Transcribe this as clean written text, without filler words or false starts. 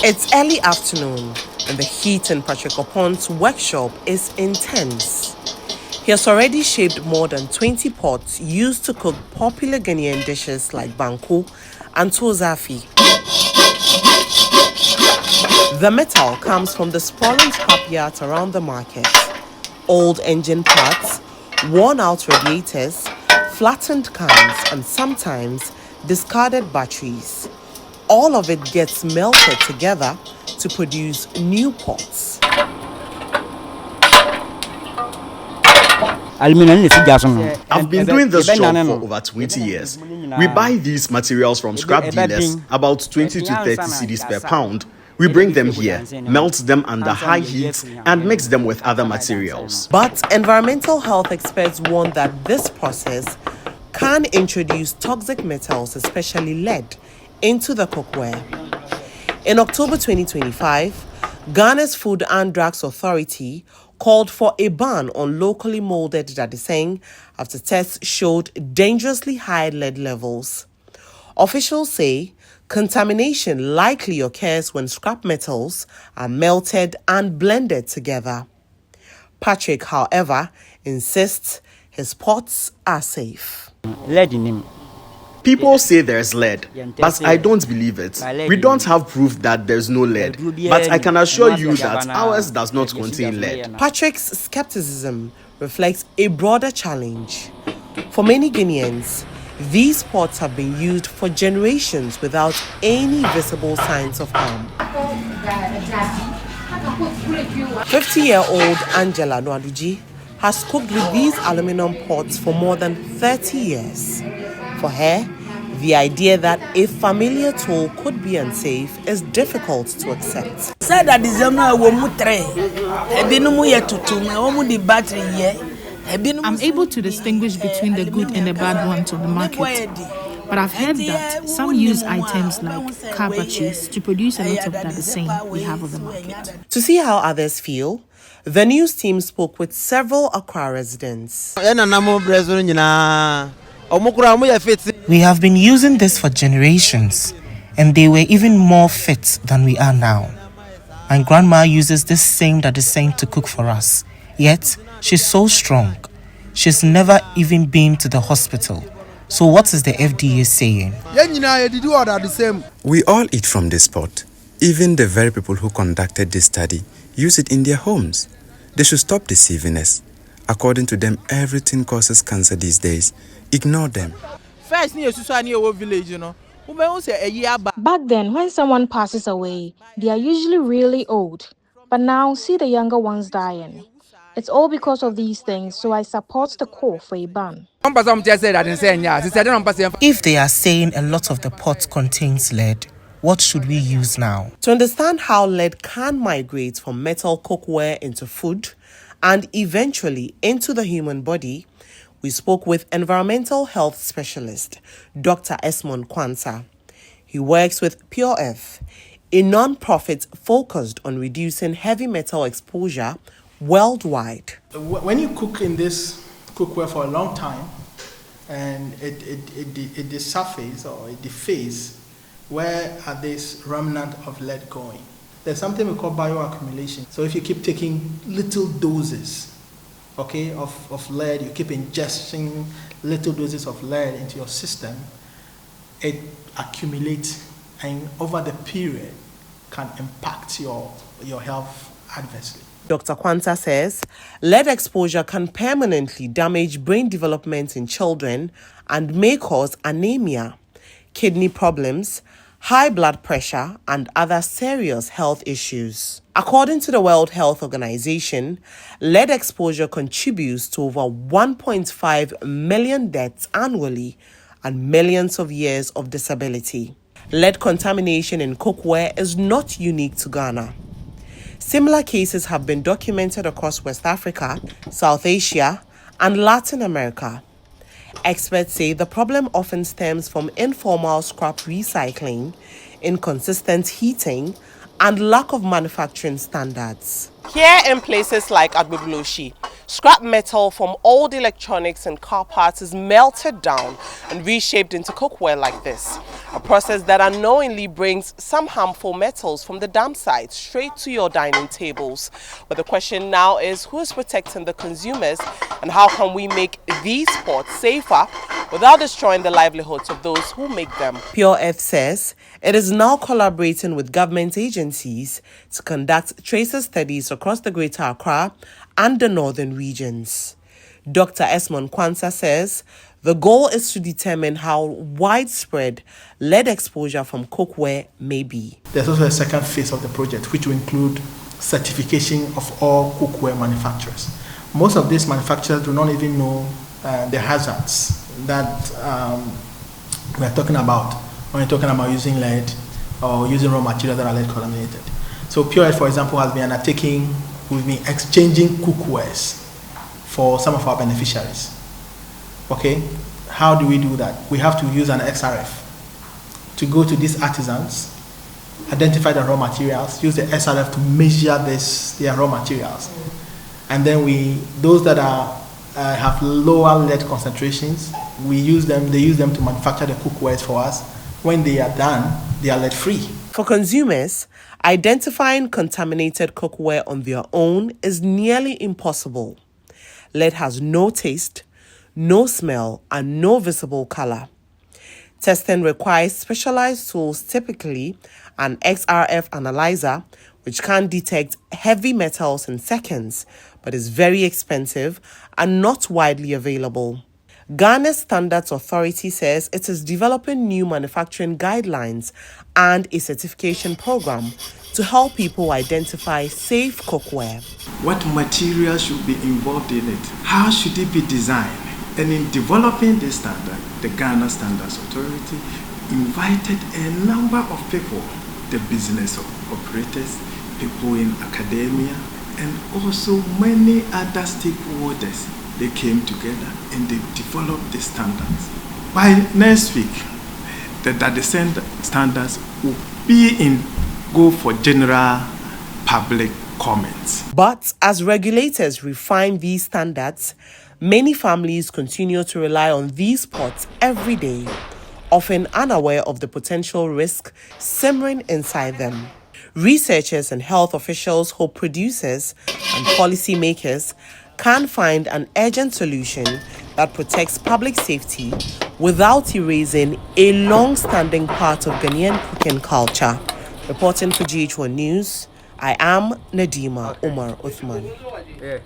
It's early afternoon and the heat in Patrick Opon's workshop is intense. He has already shaped more than 20 pots used to cook popular Ghanaian dishes like banku and tozafi. The metal comes from the sprawling scrapyards around the market. Old engine parts, worn-out radiators, flattened cans, and sometimes discarded batteries. All of it gets melted together to produce new pots. I've been doing this job for over 20 years. We buy these materials from scrap dealers, about 20 to 30 cedis per pound. We bring them here, melt them under high heat, and mix them with other materials. But environmental health experts warn that this process can introduce toxic metals, especially lead, into the cookware. In October 2025, Ghana's Food and Drugs Authority called for a ban on locally molded Dadesɛn after tests showed dangerously high lead levels. Officials say contamination likely occurs when scrap metals are melted and blended together. Patrick, however, insists his pots are safe. Lead in him. People say there's lead, but I don't believe it. We don't have proof that there's no lead, but I can assure you that ours does not contain lead. Patrick's skepticism reflects a broader challenge. For many Guineans, these pots have been used for generations without any visible signs of harm. 50-year-old Angela Nwaduji has cooked with these aluminum pots for more than 30 years. For her, the idea that a familiar tool could be unsafe is difficult to accept. I'm able to distinguish between the good and the bad ones on the market. But I've heard that some use items like car batteries to produce a lot of Dadesɛn we have on the market. To see how others feel, the news team spoke with several Accra residents. We have been using this for generations, and they were even more fit than we are now. My grandma uses this same Dadesɛn to cook for us, yet she's so strong. She's never even been to the hospital. So what is the FDA saying? We all eat from this pot. Even the very people who conducted this study use it in their homes. They should stop deceiving us. According to them, everything causes cancer these days. Ignore them. Back then, when someone passes away, they are usually really old. But now, see the younger ones dying. It's all because of these things, so I support the call for a ban. If they are saying a lot of the pot contains lead, what should we use now? To understand how lead can migrate from metal cookware into food and eventually into the human body, we spoke with environmental health specialist Dr. Esmond Kwanzaa. He works with Pure Earth, a non-profit focused on reducing heavy metal exposure worldwide. When you cook in this cookware for a long time and it desurfaces or it defaces, where are these remnant of lead going? There's something we call bioaccumulation. So if you keep taking little doses, okay, of lead, you keep ingesting little doses of lead into your system, it accumulates and over the period can impact your health adversely. Dr. Kwanzaa says lead exposure can permanently damage brain development in children and may cause anemia, kidney problems, high blood pressure, and other serious health issues. According to the World Health Organization, lead exposure contributes to over 1.5 million deaths annually and millions of years of disability. Lead contamination in cookware is not unique to Ghana. Similar cases have been documented across West Africa, South Asia, and Latin America. Experts say the problem often stems from informal scrap recycling, inconsistent heating, and lack of manufacturing standards. Here in places like Agbebloshi, scrap metal from old electronics and car parts is melted down and reshaped into cookware like this. a process that unknowingly brings some harmful metals from the dam site straight to your dining tables. But the question now is, who is protecting the consumers, and how can we make these pots safer without destroying the livelihoods of those who make them? Pure Earth says it is now collaborating with government agencies to conduct tracer studies across the Greater Accra and the northern regions. Dr. Esmond Kwanzaa says the goal is to determine how widespread lead exposure from cookware may be. There's also a second phase of the project, which will include certification of all cookware manufacturers. Most of these manufacturers do not even know the hazards that we're talking about when we're talking about using lead or using raw materials that are lead contaminated. So Pure, for example, has been undertaking, we've been exchanging cookwares for some of our beneficiaries. Okay, how do we do that? We have to use an XRF to go to these artisans, identify the raw materials, use the SRF to measure their raw materials. And then those that have lower lead concentrations, they use them to manufacture the cookwares for us. When they are done, they are lead free. For consumers, identifying contaminated cookware on their own is nearly impossible. Lead has no taste, no smell, and no visible color. Testing requires specialized tools, typically an XRF analyzer, which can detect heavy metals in seconds, but is very expensive and not widely available. Ghana's Standards Authority says it is developing new manufacturing guidelines and a certification program to help people identify safe cookware. What materials should be involved in it? How should it be designed? And in developing this standard, the Ghana Standards Authority invited a number of people, the business operators, people in academia, and also many other stakeholders. They came together and they developed the standards. By next week, the Dadesɛn standards will go for general public comments. But as regulators refine these standards, many families continue to rely on these pots every day, often unaware of the potential risk simmering inside them. Researchers and health officials hope producers and policymakers can find an urgent solution that protects public safety without erasing a long-standing part of Ghanaian cooking culture. Reporting for GHOne News, I am Nadima Umar Uthman.